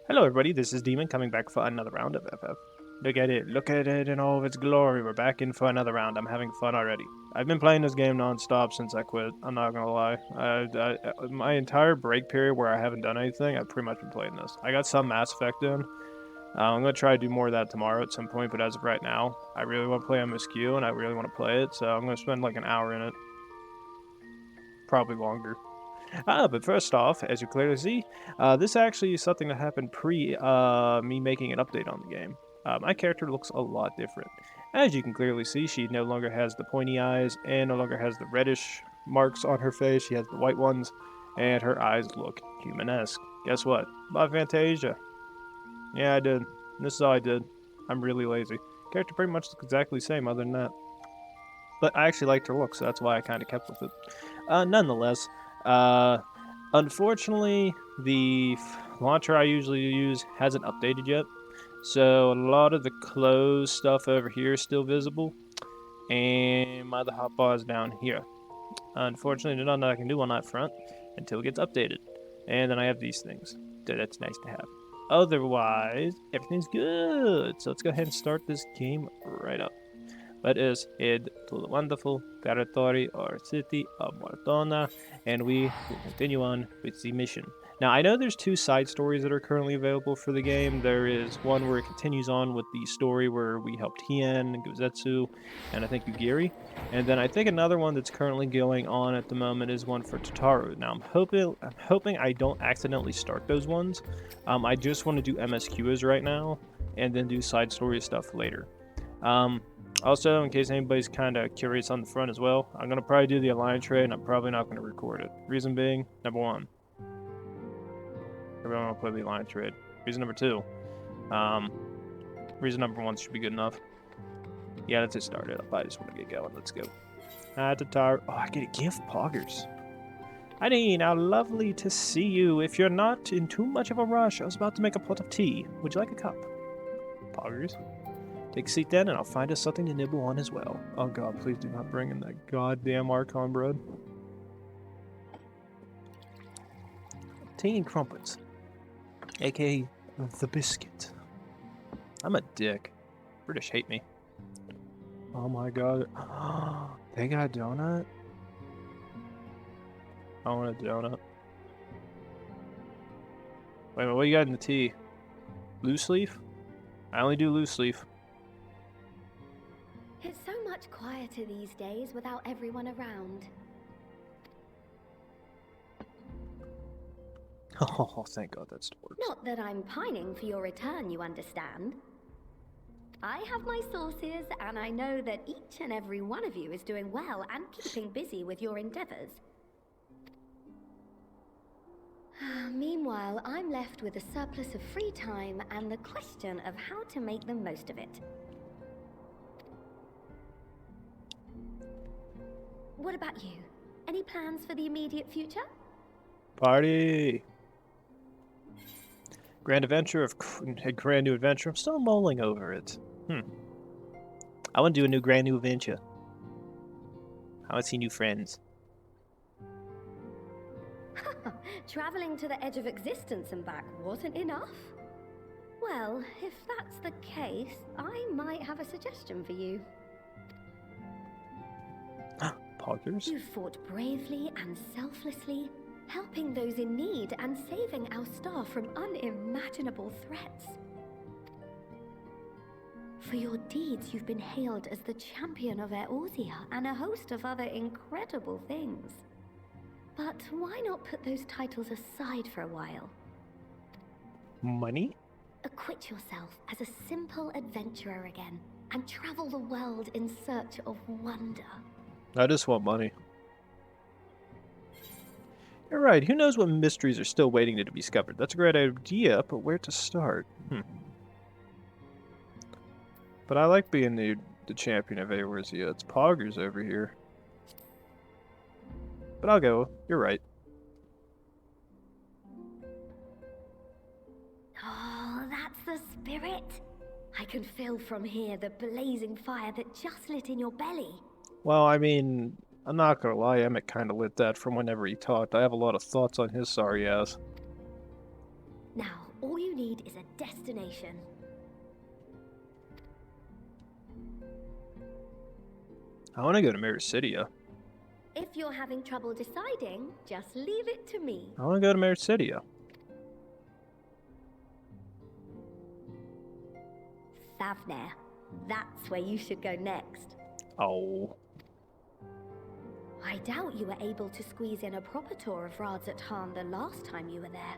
Hello everybody, this is Demon coming back for another round of FF. Look at it in all of its glory. We're back in for another round. I'm having fun already. I've been playing this game non-stop since I quit. I'm not gonna lie. My entire break period where I haven't done anything, I've pretty much been playing this. I got some Mass Effect in. I'm gonna try to do more of that tomorrow at some point, but as of right now, I really want to play MSQ and I really want to play it, so I'm gonna spend like an hour in it. Probably longer. But first off, as you clearly see, this actually is something that happened pre me making an update on the game. My character looks a lot different. As you can clearly see, she no longer has the pointy eyes and no longer has the reddish marks on her face. She has the white ones, and her eyes look human-esque. Guess what? Bought Fantasia. Yeah, I did. This is all I did. I'm really lazy. Character pretty much looks exactly the same other than that. But I actually liked her look, so that's why I kind of kept with it. Nonetheless, unfortunately, the launcher I usually use hasn't updated yet, so a lot of the closed stuff over here is still visible, and my other hotbar is down here. Unfortunately, there's nothing I can do on that front until it gets updated, and then I have these things, so that's nice to have. Otherwise, everything's good, so let's go ahead and start this game right up. Let us head to the wonderful territory or city of Mortona, and we will continue on with the mission. Now, I know there's two side stories that are currently available for the game. There is one where it continues on with the story where we helped Hien, Gozetsu, and I think Yugiri. And then I think another one that's currently going on at the moment is one for Tataru. Now, I'm hoping I don't accidentally start those ones. I just want to do MSQs right now, and then do side story stuff later. Also, in case anybody's kind of curious on the front as well, I'm going to probably do the Alliance trade, and I'm probably not going to record it. Reason being, number one, everyone want to play the Alliance trade. Reason number two, reason number one should be good enough. Yeah, let's get started up. I just want to get going. Let's go. Tataru. Oh, I get a gift, Poggers. Eileen, how lovely to see you. If you're not in too much of a rush, I was about to make a pot of tea. Would you like a cup? Poggers. Take a seat then, and I'll find us something to nibble on as well. Oh god, please do not bring in that goddamn Archon bread. Tea and crumpets. A.k.a. the biscuit. I'm a dick. British hate me. Oh my god. They got a donut? I want a donut. Wait a minute, what you got in the tea? Loose leaf? I only do loose leaf. It's so much quieter these days without everyone around. Oh, thank God that still works. Not that I'm pining for your return, you understand. I have my sources, and I know that each and every one of you is doing well and keeping busy with your endeavors. Meanwhile, I'm left with a surplus of free time and the question of how to make the most of it. What about you? Any plans for the immediate future? Party! Grand new adventure. I'm still mulling over it. I want to do a new grand new adventure. I want to see new friends. Traveling to the edge of existence and back wasn't enough? Well, if that's the case, I might have a suggestion for you. Poggers? You fought bravely and selflessly, helping those in need and saving our star from unimaginable threats. For your deeds, you've been hailed as the champion of Eorzea and a host of other incredible things. But why not put those titles aside for a while? Money? Acquit yourself as a simple adventurer again and travel the world in search of wonder. I just want money. You're right, who knows what mysteries are still waiting to be discovered. That's a great idea, but where to start? But I like being the champion of Eorzea. It's Poggers over here. But I'll go. You're right. Oh, that's the spirit. I can feel from here the blazing fire that just lit in your belly. Well, I mean, I'm not gonna lie, Emmett kinda lit that from whenever he talked. I have a lot of thoughts on his sorry ass. Now, All you need is a destination. I want to go to Mericidia. If you're having trouble deciding, just leave it to me. I want to go to Mericidia. Thavnair. That's where you should go next. Oh. I doubt you were able to squeeze in a proper tour of Radz-at-Han the last time you were there.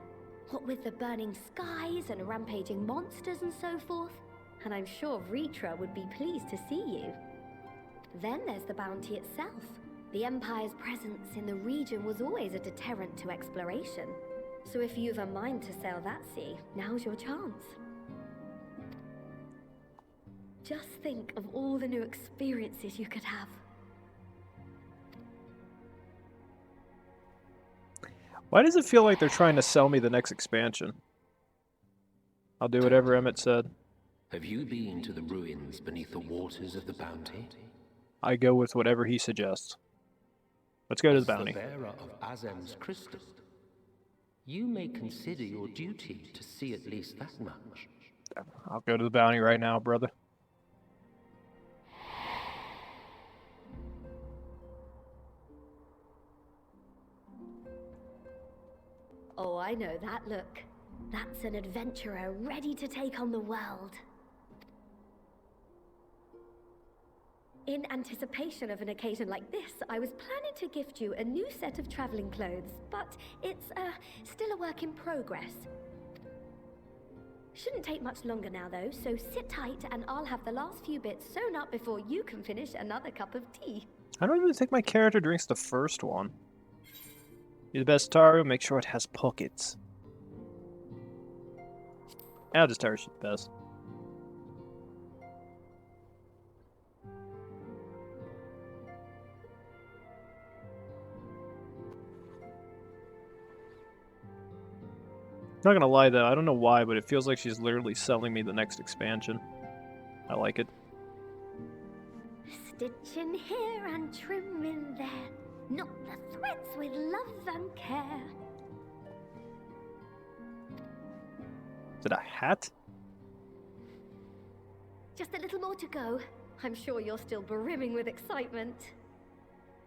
What with the burning skies and rampaging monsters and so forth. And I'm sure Ritra would be pleased to see you. Then there's the bounty itself. The Empire's presence in the region was always a deterrent to exploration. So if you've a mind to sail that sea, now's your chance. Just think of all the new experiences you could have. Why does it feel like they're trying to sell me the next expansion? I'll do whatever Emmett said. Have you been to the ruins beneath the waters of the bounty? I go with whatever he suggests. Let's go to the bounty. As the bearer of Azem's crystal, you may consider your duty to see at least that much. I'll go to the bounty right now, brother. Oh, I know that look. That's an adventurer ready to take on the world. In anticipation of an occasion like this, I was planning to gift you a new set of traveling clothes, but it's still a work in progress. Shouldn't take much longer now though, so sit tight and I'll have the last few bits sewn up before you can finish another cup of tea. I don't even think my character drinks the first one. You're the best Taru, make sure it has pockets. I'll just tell her she's the best. Not gonna lie though, I don't know why, but it feels like she's literally selling me the next expansion. I like it. Stitch in here and trim in there. Knot the threads with love and care. Is it a hat? Just a little more to go. I'm sure you're still brimming with excitement.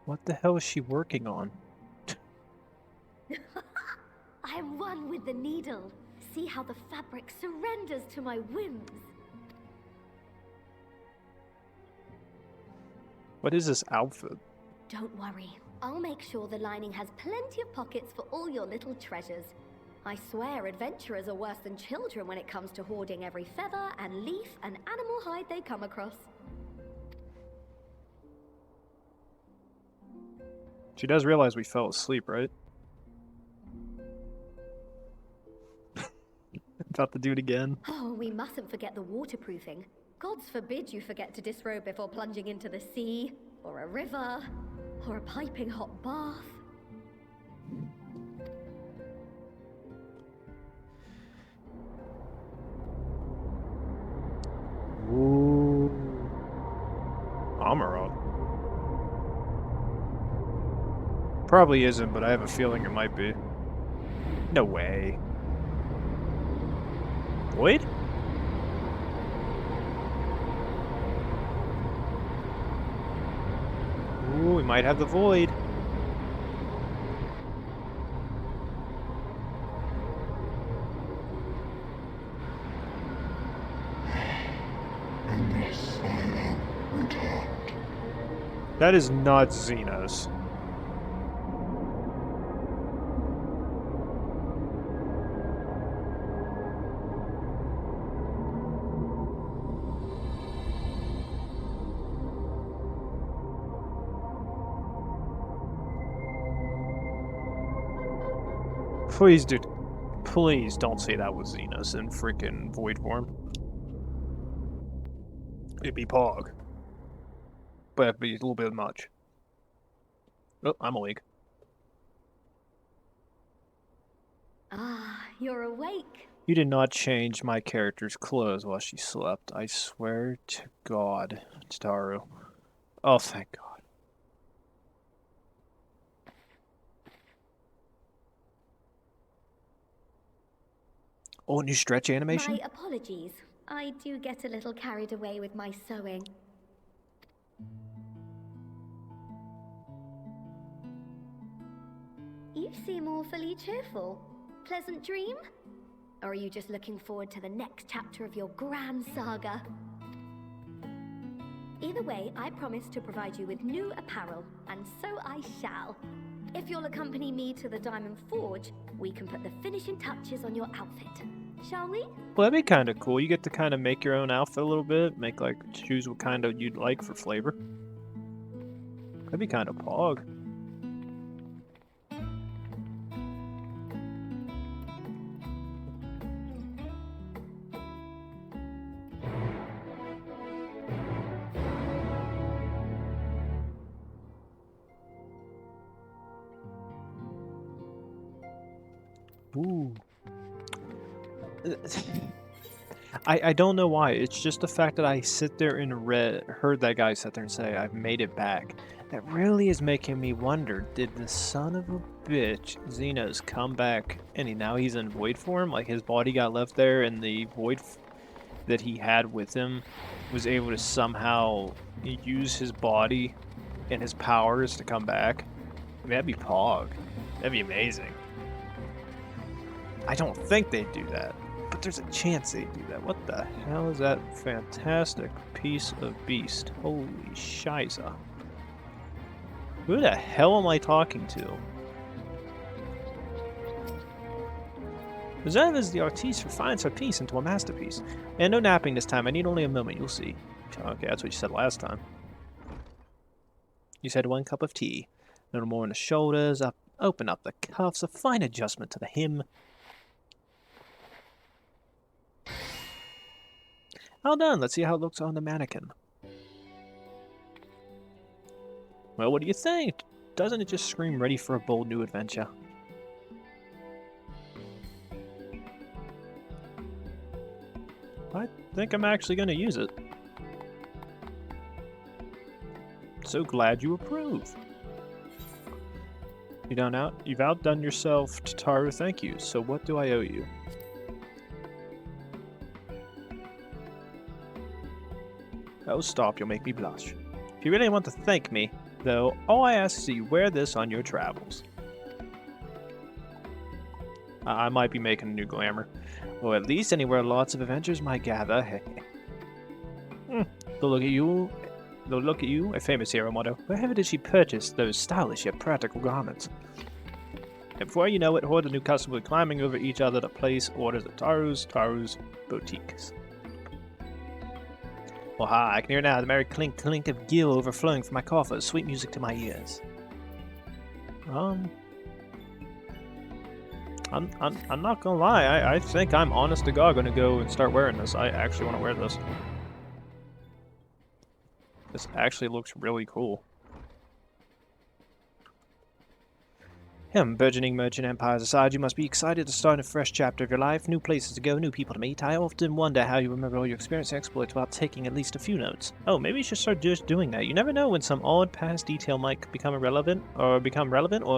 What the hell is she working on? I'm one with the needle. See how the fabric surrenders to my whims. What is this outfit? Don't worry. I'll make sure the lining has plenty of pockets for all your little treasures. I swear adventurers are worse than children when it comes to hoarding every feather and leaf and animal hide they come across. She does realize we fell asleep, right? About to do it again. Oh, we mustn't forget the waterproofing. Gods forbid you forget to disrobe before plunging into the sea, or a river, or a piping hot bath. Ooh. Amarok. Probably isn't, but I have a feeling it might be. No way. Void? Ooh, we might have the Void. Unless I am returned. That is not Xenos. Please, dude. Please don't say that was Xenos in freaking Void form. It'd be Pog. But it'd be a little bit much. Oh, I'm awake. Ah, you're awake. You did not change my character's clothes while she slept. I swear to God, Taru. Oh, thank God. Oh, new stretch animation? My apologies. I do get a little carried away with my sewing. You seem awfully cheerful. Pleasant dream? Or are you just looking forward to the next chapter of your grand saga? Either way, I promise to provide you with new apparel, and so I shall. If you'll accompany me to the Diamond Forge, we can put the finishing touches on your outfit. Shall we? Well, that'd be kind of cool. You get to kind of make your own outfit a little bit. Make, like, choose what kind of you'd like for flavor. That'd be kind of pog. Ooh. I don't know why. It's just the fact that I sit there and heard that guy sit there and say, I've made it back. That really is making me wonder, did the son of a bitch, Xenos, come back and now he's in void form? Like his body got left there and the void that he had with him was able to somehow use his body and his powers to come back? I mean, that'd be pog. That'd be amazing. I don't think they'd do that, but there's a chance they'd do that. What the hell is that fantastic piece of beast? Holy shiza. Who the hell am I talking to? Zhed is the artiste refines her piece into a masterpiece. And no napping this time, I need only a moment, you'll see. Okay, that's what you said last time. You said 1 cup of tea. A little more on the shoulders, open up the cuffs, a fine adjustment to the hem. All done. Let's see how it looks on the mannequin. Well, what do you think? Doesn't it just scream ready for a bold new adventure? I think I'm actually going to use it. So glad you approve. You've outdone yourself, Tataru. Thank you. So what do I owe you? Oh, stop, you'll make me blush. If you really want to thank me, though, all I ask is that you wear this on your travels. I might be making a new glamour. Or at least anywhere lots of adventures might gather. They'll look at you, a famous hero motto. Wherever did she purchase those stylish yet practical garments? And before you know it, hordes of new customers were climbing over each other to place orders at Taru's boutiques. Oh, hi, I can hear now the merry clink of gill overflowing from my coffers, sweet music to my ears. I'm not gonna lie, I think I'm honest to God gonna go and start wearing this. I actually want to wear this. This actually looks really cool. Burgeoning merchant empires aside, you must be excited to start a fresh chapter of your life. New places to go, new people to meet. I often wonder how you remember all your experience and exploits while taking at least a few notes. Oh, maybe you should start just doing that. You never know when some odd past detail might become relevant, or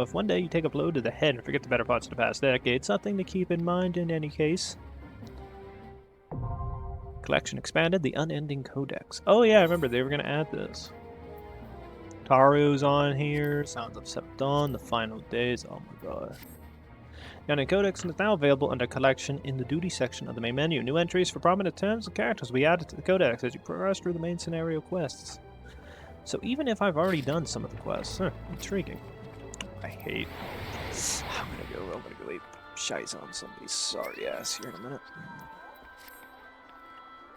if one day you take a blow to the head and forget the better parts of the past decade. Something to keep in mind in any case. Collection expanded, the unending codex. Oh yeah, I remember they were going to add this. Taru's on here, Sounds of Seventh Dawn, the final days, oh my god. The unending codex is now available under collection in the duty section of the main menu. New entries for prominent terms and characters will be added to the codex as you progress through the main scenario quests. So even if I've already done some of the quests, intriguing. I hate. I'm gonna go leave shites on somebody's sorry ass here in a minute.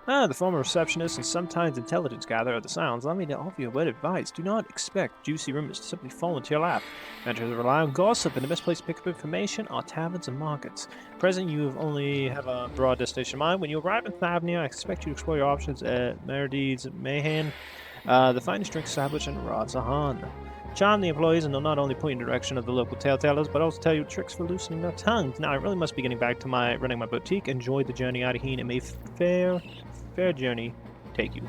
The former receptionist and sometimes intelligence gatherer of the sounds, allow me to offer you a word of advice. Do not expect juicy rumors to simply fall into your lap. Adventurers rely on gossip, and the best place to pick up information are taverns and markets. At present, you only have a broad destination in mind. When you arrive in Thavnia, I expect you to explore your options at Meredith's Mayhan, the finest drink established in Radzahan. Charm the employees, and they'll not only point in the direction of the local tale-tellers, but also tell you tricks for loosening their tongues. Now, I really must be getting back to running my boutique. Enjoy the journey out of Heen. It may fair journey take you.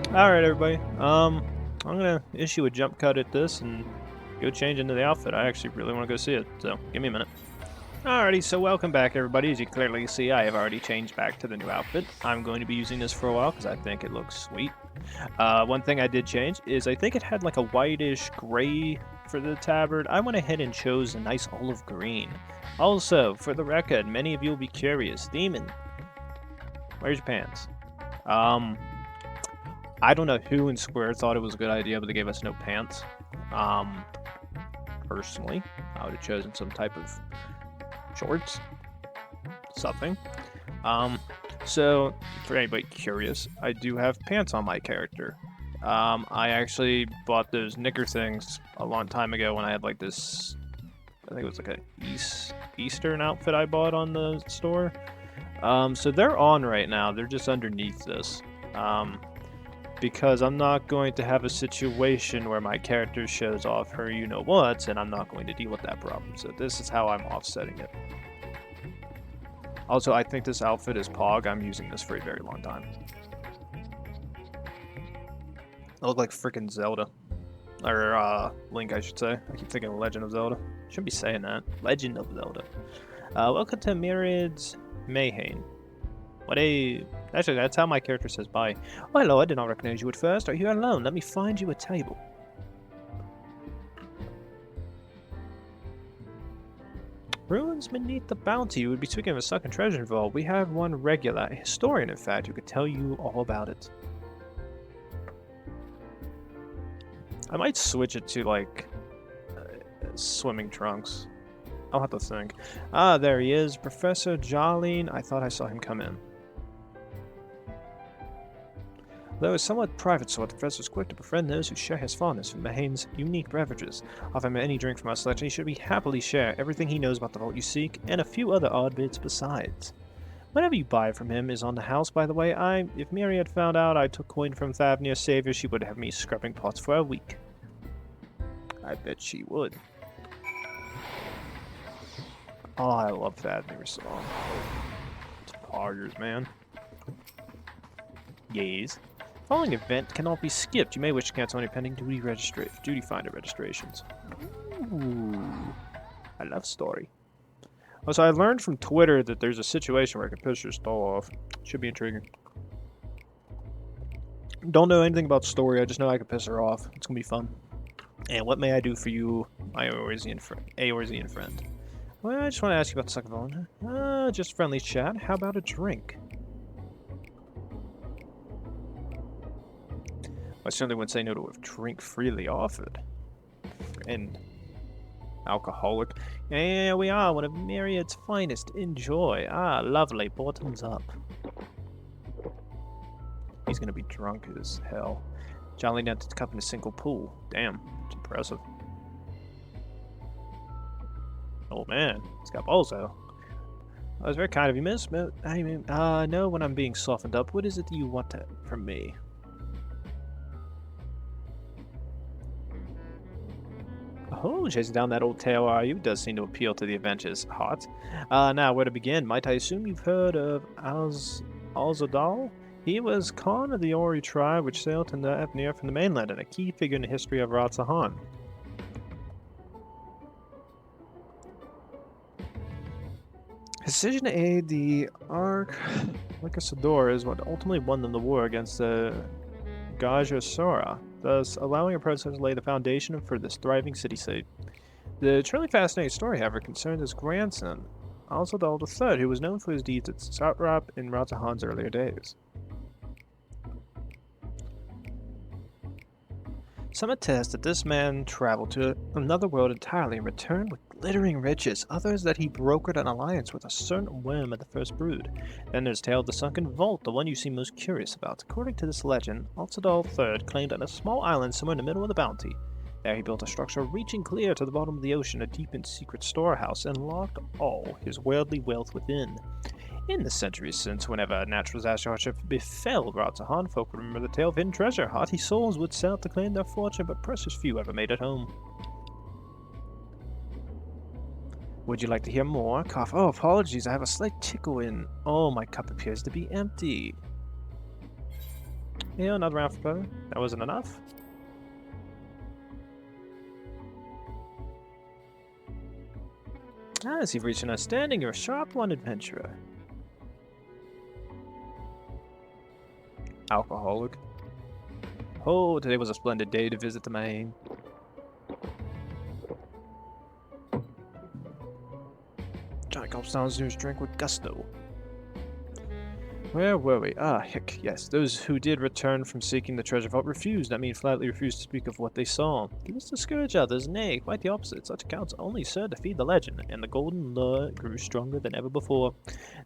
Alright, everybody. I'm gonna issue a jump cut at this and go change into the outfit. I actually really want to go see it, so give me a minute. Alrighty, so welcome back everybody. As you clearly see, I have already changed back to the new outfit. I'm going to be using this for a while because I think it looks sweet. One thing I did change is I think it had like a whitish gray for the tabard. I went ahead and chose a nice olive green. Also, for the record, many of you will be curious. Demon, where's your pants? I don't know who in Square thought it was a good idea, but they gave us no pants. Personally, I would have chosen some type of shorts, something. So for anybody curious, I do have pants on my character. I actually bought those knicker things a long time ago when I had like this, I think it was like a Eastern outfit I bought on the store. So they're on right now. They're just underneath this. Because I'm not going to have a situation where my character shows off her you-know-whats, and I'm not going to deal with that problem. So this is how I'm offsetting it. Also, I think this outfit is Pog. I'm using this for a very long time. I look like freaking Zelda. Or, Link, I should say. I keep thinking Legend of Zelda. Shouldn't be saying that. Legend of Zelda. Welcome to Myriad's Mayhain. What a... Actually, that's how my character says bye. Oh, hello, I did not recognize you at first. Are you alone? Let me find you a table. Ruins beneath the bounty. You would be speaking of a sunken treasure vault. We have one regular, a historian in fact, who could tell you all about it. I might switch it to, like, swimming trunks. I'll have to think. Ah, there he is. Professor Garlean. I thought I saw him come in. Though a somewhat private sort, the professor is quick to befriend those who share his fondness for Mayhain's unique beverages. Offer him any drink from our selection, he should be happily share everything he knows about the vault you seek, and a few other odd bits besides. Whatever you buy from him is on the house, by the way. If Myriad found out I took coin from Thavnir Savior, she would have me scrubbing pots for a week. I bet she would. Oh, I love Thavnir's song. It's poggers, man. Yes. Following event cannot be skipped. You may wish to cancel any pending duty finder registrations. Ooh, I love story. Also, I learned from Twitter that there's a situation where I can piss your stall off. Should be intriguing. Don't know anything about story. I just know I can piss her off. It's gonna be fun. And what may I do for you, my Eorzean friend? Well, I just want to ask you about the second one. Just friendly chat. How about a drink? I certainly wouldn't say no to a drink freely offered. And alcoholic. Here we are, one of Myriad's finest. Enjoy. Ah, lovely. Bottoms up. He's gonna be drunk as hell. Jolly down to the cup in a single pool. Damn, it's impressive. Oh man, he's got balls though. That was very kind of you, miss. But I mean, no, when I'm being softened up, what is it that you want from me? Oh, chasing down that old tale, are you? Does seem to appeal to the adventure's heart. Now, where to begin? Might I assume you've heard of Alzadal? He was Khan of the Ori tribe, which sailed to Thavnir from the mainland, and a key figure in the history of Ratzahan. His decision to aid the Arcasador is what ultimately won them the war against the Gajasura, thus allowing a process to lay the foundation for this thriving city-state. The truly fascinating story, however, concerned his grandson, Alzadal III, who was known for his deeds at Satrap in Ratzahan's earlier days. Some attest that this man traveled to another world entirely and returned with glittering riches, others that he brokered an alliance with a certain worm of the First Brood. Then there's tale of the sunken vault, the one you seem most curious about. According to this legend, Alzadal III claimed on a small island somewhere in the middle of the bounty. There he built a structure reaching clear to the bottom of the ocean, a deep and secret storehouse, and locked all his worldly wealth within. In the centuries since, whenever a natural disaster befell Ratzahan, folk would remember the tale of hidden treasure. Hearty souls would set out to claim their fortune, but precious few ever made it home. Would you like to hear more? Cough. Oh, apologies, I have a slight tickle in. Oh, my cup appears to be empty. Yeah, another round for play. That wasn't enough? As you've reached an understanding, you're a sharp one adventurer. Alcoholic. Oh, today was a splendid day to visit the Maine. John gulps down his drink with gusto. Where were we? Ah, heck, yes. Those who did return from seeking the treasure vault refused. I mean, flatly refused to speak of what they saw. Did this discourage others? Nay, quite the opposite. Such accounts only served to feed the legend, and the golden lure grew stronger than ever before.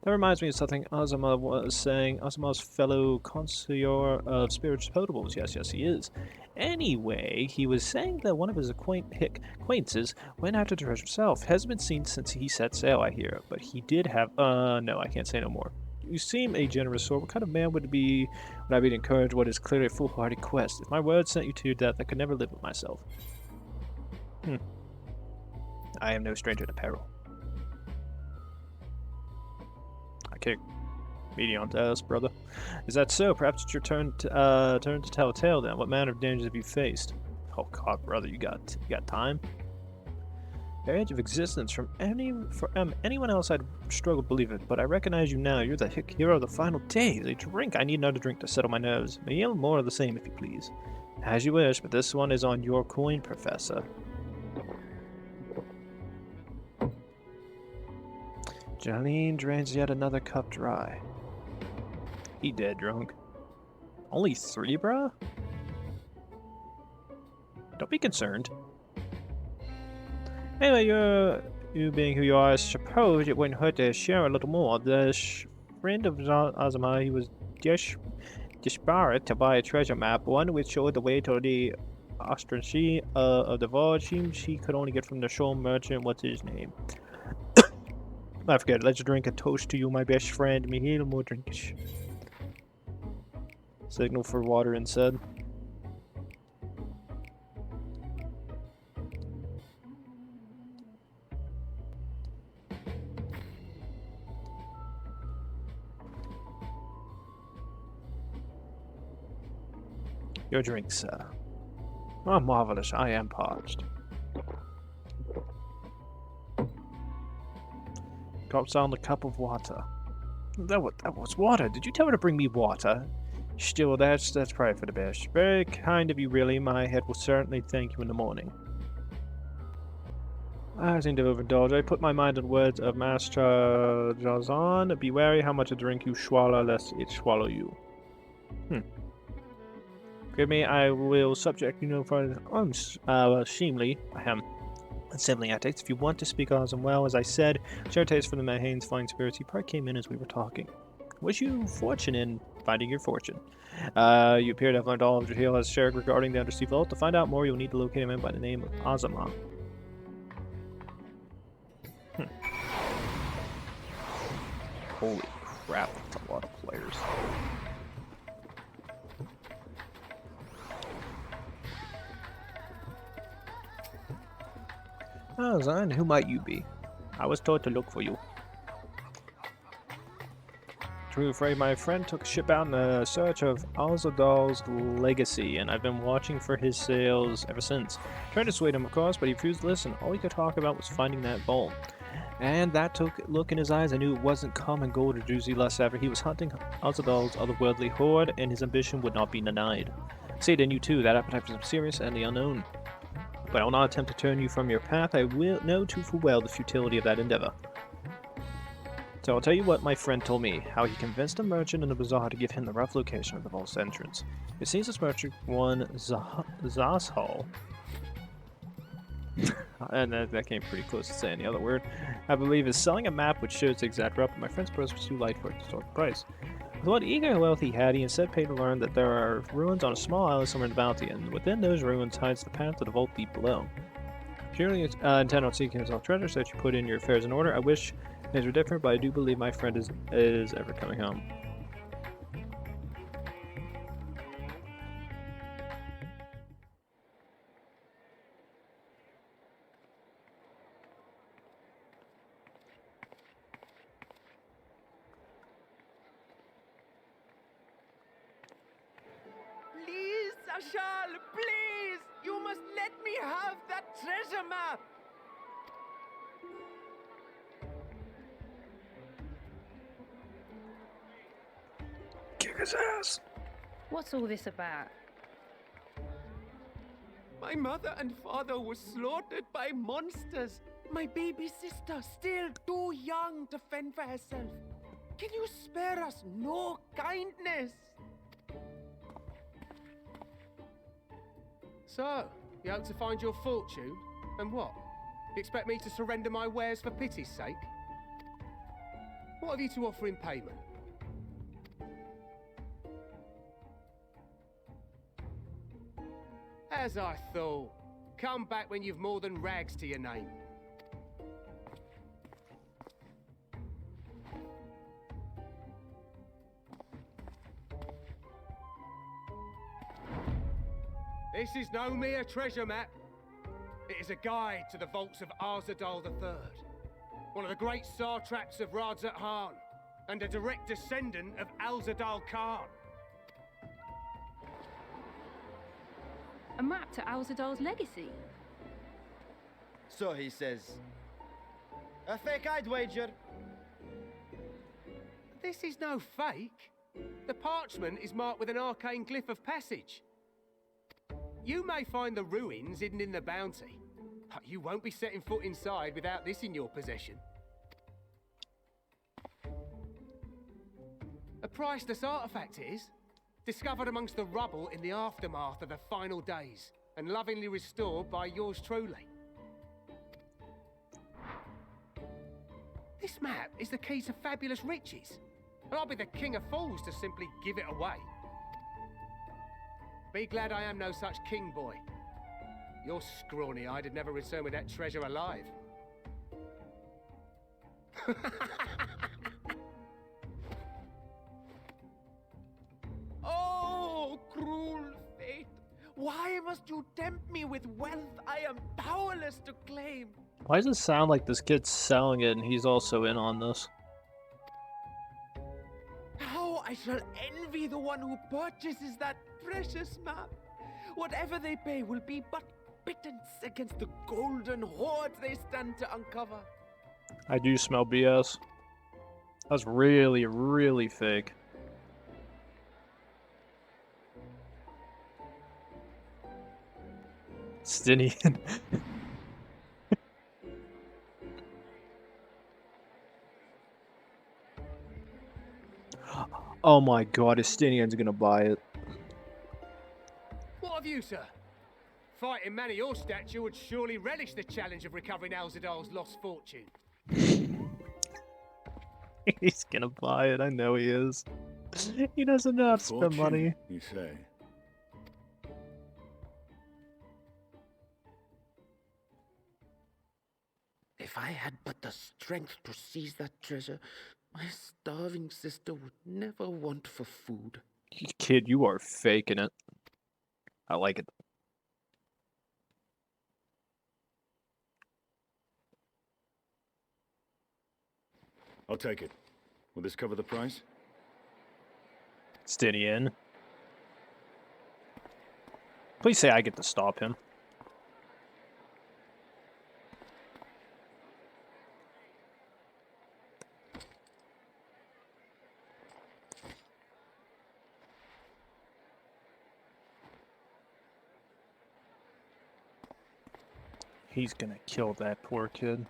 That reminds me of something Azuma was saying. Azuma's fellow connoisseur of spiritual potables. Yes, yes, he is. Anyway, he was saying that one of his acquaintances went after the treasure himself. Hasn't been seen since he set sail, I hear. But he did have... no, I can't say no more. You seem a generous sort. What kind of man would I be to encourage what is clearly a foolhardy quest? If my words sent you to your death, I could never live with myself. I am no stranger to peril. I kick Medion to us, brother. Is that so? Perhaps it's your turn to tell a tale then. What manner of dangers have you faced? Oh God, brother, you got time? The edge of existence from anyone else I'd struggle to believe it, but I recognize you now. You're the hero of the final days. A drink. I need another drink to settle my nerves. A little more of the same, if you please. As you wish, but this one is on your coin, Professor. Garlean drains yet another cup dry. He dead drunk. Only 3, bruh? Don't be concerned. Anyway, you being who you are, I suppose it wouldn't hurt to share a little more. The friend of Azuma, he was desperate to buy a treasure map, one which showed the way to the Ascians of the vault. She could only get from the shore merchant. What's his name? I forget. Let's drink a toast to you, my best friend. Mihil more drinkish. Signal for water instead. Your drink, sir. Oh, marvelous. I am parched. Drops down the cup of water. That was water. Did you tell her to bring me water? Still, that's probably for the best. Very kind of you, really. My head will certainly thank you in the morning. I seem to overindulge. I put my mind in words of Master Jazan. Be wary how much a drink you swallow, lest it swallow you. Forgive me, I will subject you no further unseemly antics. If you want to speak on them well, as I said, share taste for the Mahane's fine spirits. He probably came in as we were talking. Wish you fortune in finding your fortune. You appear to have learned all of Jahiel has shared regarding the Undersea Vault. To find out more, you'll need to locate him by the name of Azuma. Holy crap, that's a lot of players. Oh, Zan, who might you be? I was told to look for you. True, afraid my friend took a ship out in search of Alzadal's legacy, and I've been watching for his sails ever since. Tried to sway him, of course, but he refused to listen. All he could talk about was finding that bowl. And that took a look in his eyes. I knew it wasn't common gold or juicy lust ever. He was hunting Alzadal's otherworldly hoard, and his ambition would not be denied. See it in you too, that appetite for the mysterious and the unknown. But I will not attempt to turn you from your path. I will know too full well the futility of that endeavor. So I'll tell you what my friend told me, how he convinced a merchant in the bazaar to give him the rough location of the vault's entrance. It seems this merchant, one Zashal, and that came pretty close to saying the other word, I believe is selling a map which shows the exact route, but my friend's price was too light for it to start the price. With what eager wealth he had, he instead paid to learn that there are ruins on a small island somewhere in the Bounty, and within those ruins hides the path to the vault deep below. If you really intend on seeking his treasure, so that you put in your affairs in order, I wish things were different, but I do believe my friend is ever coming home. Please, Ashal, please! You must let me have that treasure map! his ass. What's all this about? My mother and father were slaughtered by monsters. My baby sister, still too young to fend for herself. Can you spare us no kindness? So, you hope to find your fortune? And what? You expect me to surrender my wares for pity's sake? What have you to offer in payment? As I thought. Come back when you've more than rags to your name. This is no mere treasure map. It is a guide to the vaults of Eorzeal III, one of the great satraps of Eorzea and a direct descendant of Alzadal Khan. A map to Alzadal's legacy? So he says. A fake, I'd wager. This is no fake. The parchment is marked with an arcane glyph of passage. You may find the ruins hidden in the bounty, but you won't be setting foot inside without this in your possession. A priceless artifact it is, discovered amongst the rubble in the aftermath of the final days, and lovingly restored by yours truly. This map is the key to fabulous riches, and I'll be the king of fools to simply give it away. Be glad I am no such king, boy. Your scrawny-eyed had never returned with that treasure alive. Oh, cruel fate! Why must you tempt me with wealth I am powerless to claim? Why does it sound like this kid's selling it and he's also in on this? How I shall envy the one who purchases that precious map. Whatever they pay will be but pittance against the golden hoard they stand to uncover. I do smell BS. That's really, really fake. Stinian. Oh my god, Estinian's gonna buy it. What of you, sir? Fighting man of your stature would surely relish the challenge of recovering Alzadal's lost fortune. He's gonna buy it, I know he is. He doesn't know how to spend money. You say? If I had but the strength to seize that treasure, my starving sister would never want for food. Kid, you are faking it. I like it. I'll take it. Will this cover the price? Stinian. Please say I get to stop him. He's gonna kill that poor kid.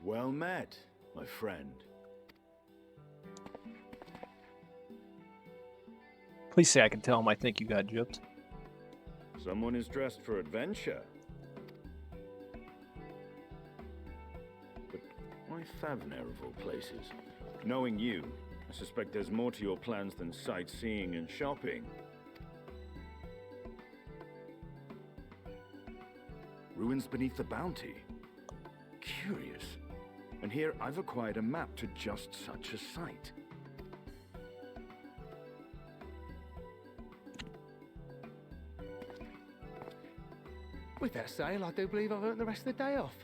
Well met, my friend. Please say I can tell him I think you got gypped. Someone is dressed for adventure. But why Thavner of all places? Knowing you, I suspect there's more to your plans than sightseeing and shopping. Ruins beneath the bounty. Curious. And here I've acquired a map to just such a site. With that sale, I do believe I've earned the rest of the day off.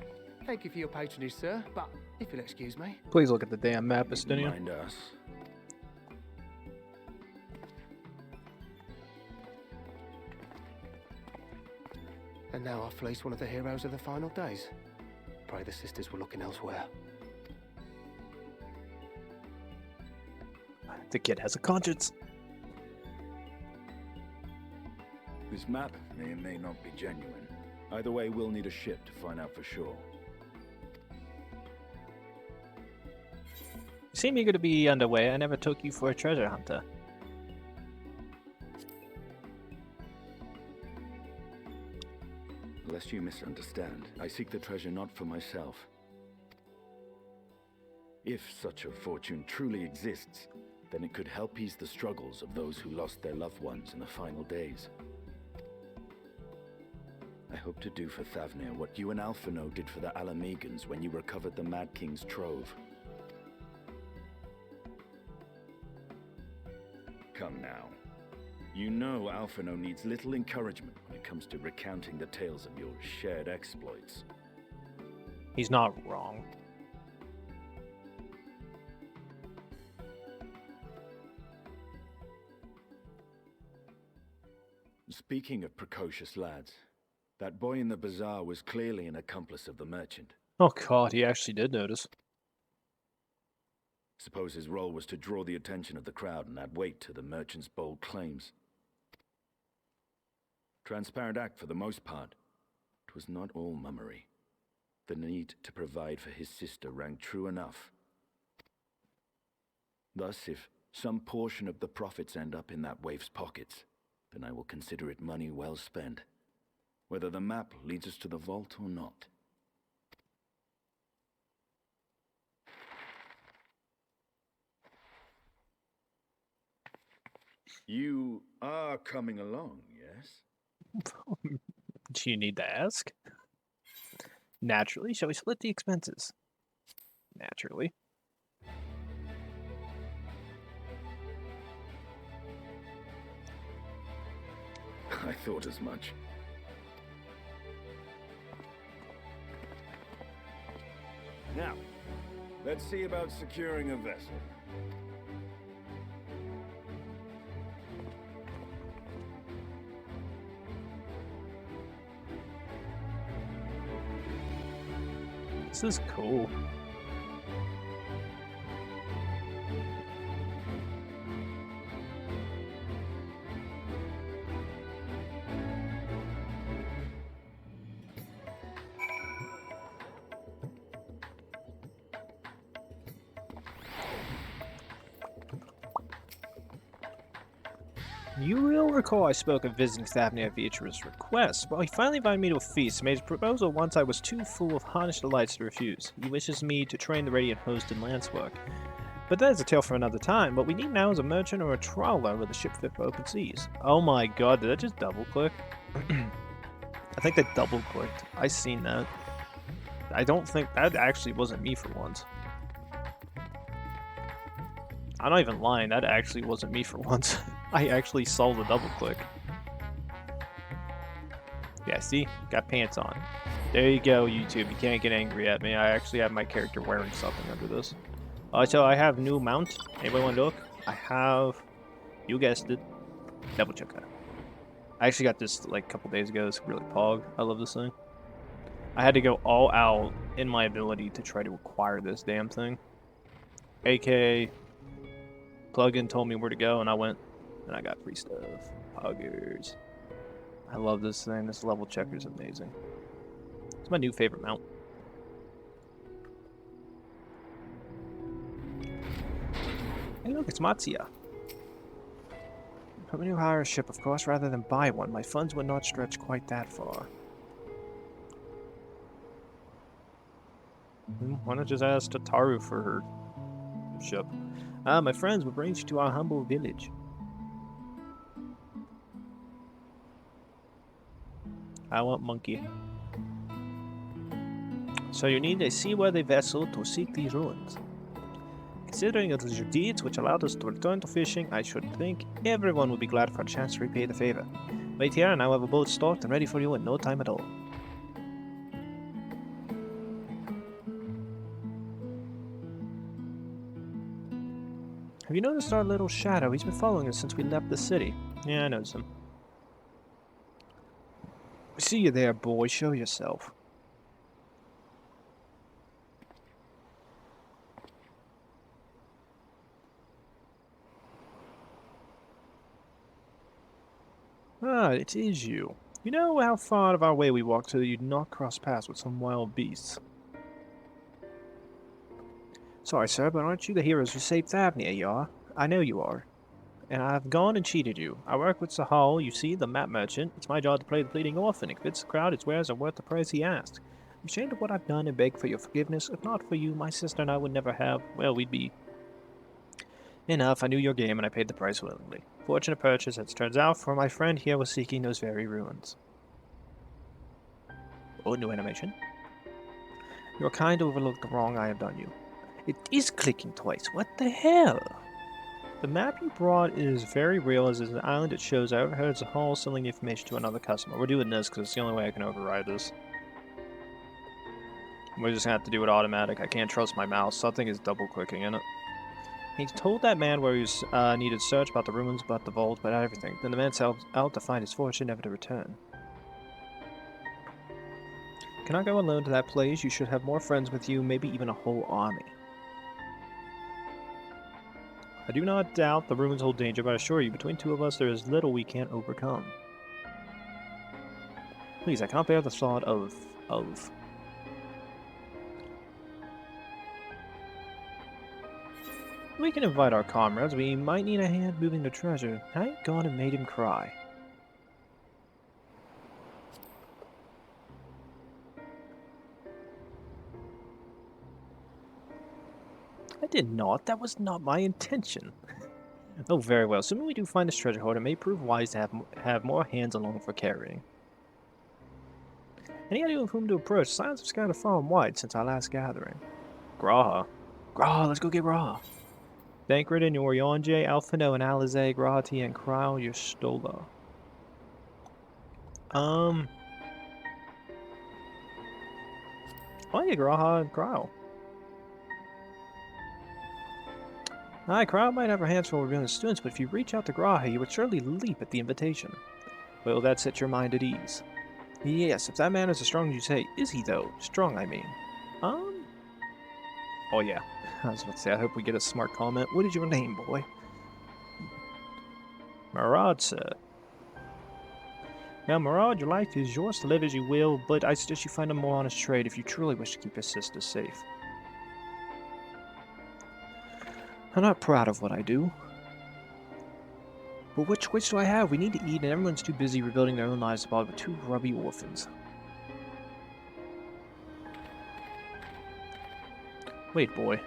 Thank you for your patronage, sir, but if you'll excuse me. Please look at the damn map, Estinian. Mind us. And now I fleece one of the heroes of the final days. pray the sisters were looking elsewhere. The kid has a conscience. This map may or may not be genuine. Either way, we'll need a ship to find out for sure. You seem eager to be underway. I never took you for a treasure hunter. Lest you misunderstand, I seek the treasure not for myself. If such a fortune truly exists, then it could help ease the struggles of those who lost their loved ones in the final days. I hope to do for Thavnir what you and Alphino did for the Alamegans when you recovered the Mad King's trove. Come now. You know Alphino needs little encouragement when it comes to recounting the tales of your shared exploits. He's not wrong. Speaking of precocious lads, that boy in the bazaar was clearly an accomplice of the merchant. Oh god, he actually did notice. Suppose his role was to draw the attention of the crowd and add weight to the merchant's bold claims. Transparent act for the most part. It was not all mummery. The need to provide for his sister rang true enough. Thus, if some portion of the profits end up in that waif's pockets, then I will consider it money well spent, whether the map leads us to the vault or not. You are coming along, yes? Do you need to ask? Naturally. Shall we split the expenses? Naturally. I thought as much. Now, let's see about securing a vessel. This is cool. You will recall I spoke of visiting Thavnir at Vietra's request. Well, he finally invited me to a feast and made his proposal once I was too full of harnish delights to refuse. He wishes me to train the Radiant Host in lance work. But that is a tale for another time. What we need now is a merchant or a trawler with a ship fit for open seas. Oh my god, did that just double click? I think that double clicked. I seen that. I don't think that actually wasn't me for once. I'm not even lying, that actually wasn't me for once. I actually saw the double click. Yeah, see? Got pants on. There you go, YouTube. You can't get angry at me. I actually have my character wearing something under this. So I have new mount. Anybody want to look? I have, you guessed it, double checker. I actually got this like a couple days ago. It's really pog. I love this thing. I had to go all out in my ability to try to acquire this damn thing. AK plugin told me where to go, and I went, and I got free stuff. Poggers. I love this thing. This level checker is amazing. It's my new favorite mount. Hey, look, it's Matsuya. I'm going to hire a ship, of course, rather than buy one. My funds would not stretch quite that far. Why not just ask Tataru for her ship? My friends will bring you to our humble village. I want monkey. So you need a seaworthy vessel to seek these ruins. Considering it was your deeds which allowed us to return to fishing, I should think everyone would be glad for a chance to repay the favor. Wait here and I'll have a boat stocked and ready for you in no time at all. Have you noticed our little shadow? He's been following us since we left the city. Yeah, I noticed him. See you there, boy. Show yourself. Ah, it is you. You know how far out of our way we walked so that you'd not cross paths with some wild beasts. Sorry, sir, but aren't you the heroes who saved Thavnia, you are? I know you are. And I've gone and cheated you. I work with Sahal, you see, the map merchant. It's my job to play the bleeding orphan. If it fits the crowd, its wares are worth the price he asked. I'm ashamed of what I've done and beg for your forgiveness. If not for you, my sister and I would never have... Well, we'd be... Enough, I knew your game and I paid the price willingly. Fortunate purchase, as it turns out, for my friend here was seeking those very ruins. Oh, new animation. You are kind to overlook the wrong I have done you. It is clicking twice. What the hell? The map you brought is very real, as is an island it shows. I overheard Zahal selling the information to another customer. We're doing this because it's the only way I can override this. We're just going to have to do it automatic. I can't trust my mouse. Something is double-clicking in it. He told that man where he needed search about the ruins, about the vault, about everything. Then the man set out to find his fortune, never to return. Cannot go alone to that place. You should have more friends with you, maybe even a whole army. I do not doubt the ruins hold danger, but I assure you, between two of us, there is little we can't overcome. Please, I can't bear the thought of... We can invite our comrades. We might need a hand moving the treasure. I ain't gone and made him cry. I did not. That was not my intention. Oh, very well. Assuming we do find this treasure hoard, it may prove wise to have more hands along for carrying. Any idea of whom to approach? Signs have scattered far and wide since our last gathering. Graha. Graha, let's go get Graha. Thancred, Oryonje, Alphino, and Alize, Grahati, and Krau, Yostola. Oh yeah, Graha and Krau. Aye, Krau might have her hands full revealing students, but if you reach out to Graha, you would surely leap at the invitation. Will that set your mind at ease? Yes, if that man is as strong as you say. Is he, though? Strong, I mean. Oh, yeah. I was about to say, I hope we get a smart comment. What is your name, boy? Marad, sir. Now, Marad, your life is yours to live as you will, but I suggest you find a more honest trade if you truly wish to keep your sister safe. I'm not proud of what I do. But which choice do I have? We need to eat, and everyone's too busy rebuilding their own lives to bother with two grubby orphans. Wait, boy.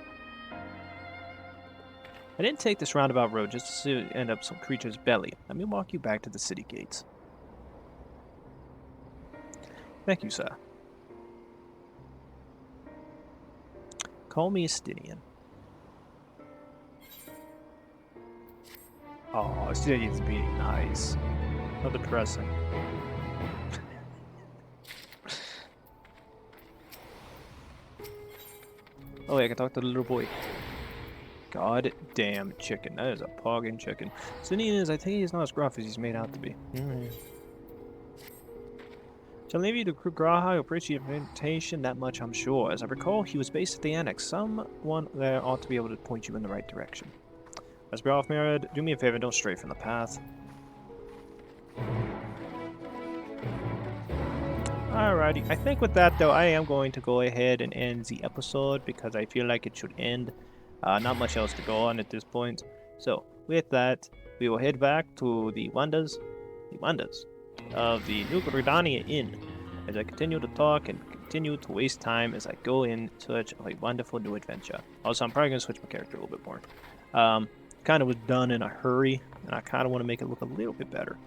I didn't take this roundabout road just to end up some creature's belly. Let me walk you back to the city gates. Thank you, sir. Call me Estinian. Oh, Estinian's being nice. How depressing. Oh, yeah, I can talk to the little boy. God damn chicken. That is a pogging chicken. Estinian is, I think he's not as gruff as he's made out to be. Shall leave you to Graha. Appreciate your invitation, that much I'm sure. As I recall, he was based at the Annex. Someone there ought to be able to point you in the right direction. Let's be off, Mirad. Do me a favor, don't stray from the path. Alrighty, I think with that though, I am going to go ahead and end the episode because I feel like it should end. Not much else to go on at this point. So, with that, we will head back to the wonders of the New Gridania Inn as I continue to talk and continue to waste time as I go in search of a wonderful new adventure. Also, I'm probably going to switch my character a little bit more. Kind of was done in a hurry, and I kind of want to make it look a little bit better.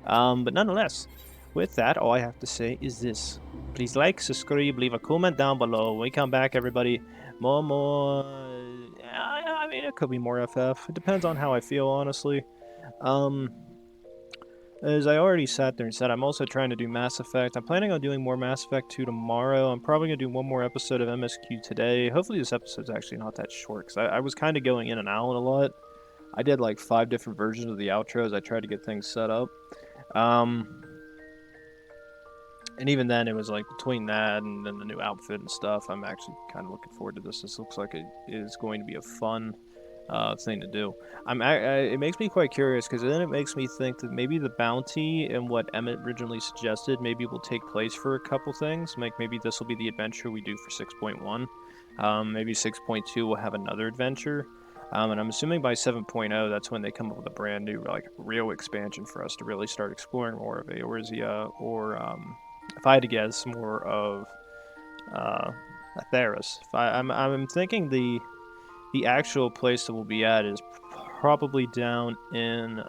But nonetheless, with that, all I have to say is this. Please like, subscribe, leave a comment down below. When we come back, everybody, more... I mean, it could be more FF. It depends on how I feel, honestly. As I already sat there and said, I'm also trying to do Mass Effect. I'm planning on doing more Mass Effect 2 tomorrow. I'm probably going to do one more episode of MSQ today. Hopefully this episode's actually not that short, because I was kind of going in and out a lot. I did like 5 different versions of the outro as I tried to get things set up. And even then, it was like between that and then the new outfit and stuff, I'm actually kind of looking forward to this. This looks like it is going to be a fun thing to do. It makes me quite curious because then it makes me think that maybe the bounty and what Emmett originally suggested maybe will take place for a couple things. Like maybe this will be the adventure we do for 6.1. Maybe 6.2 will have another adventure. And I'm assuming by 7.0 that's when they come up with a brand new like real expansion for us to really start exploring more of Eorzea, or if I had to guess, more of Theros. I'm thinking the actual place that we'll be at is probably down in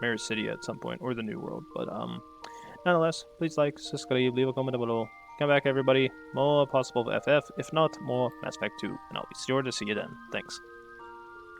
Mirror City at some point, or the New World. But nonetheless, please like, subscribe, leave a comment below. Come back, everybody. More possible FF, if not more Mass Effect 2, and I'll be sure to see you then. Thanks.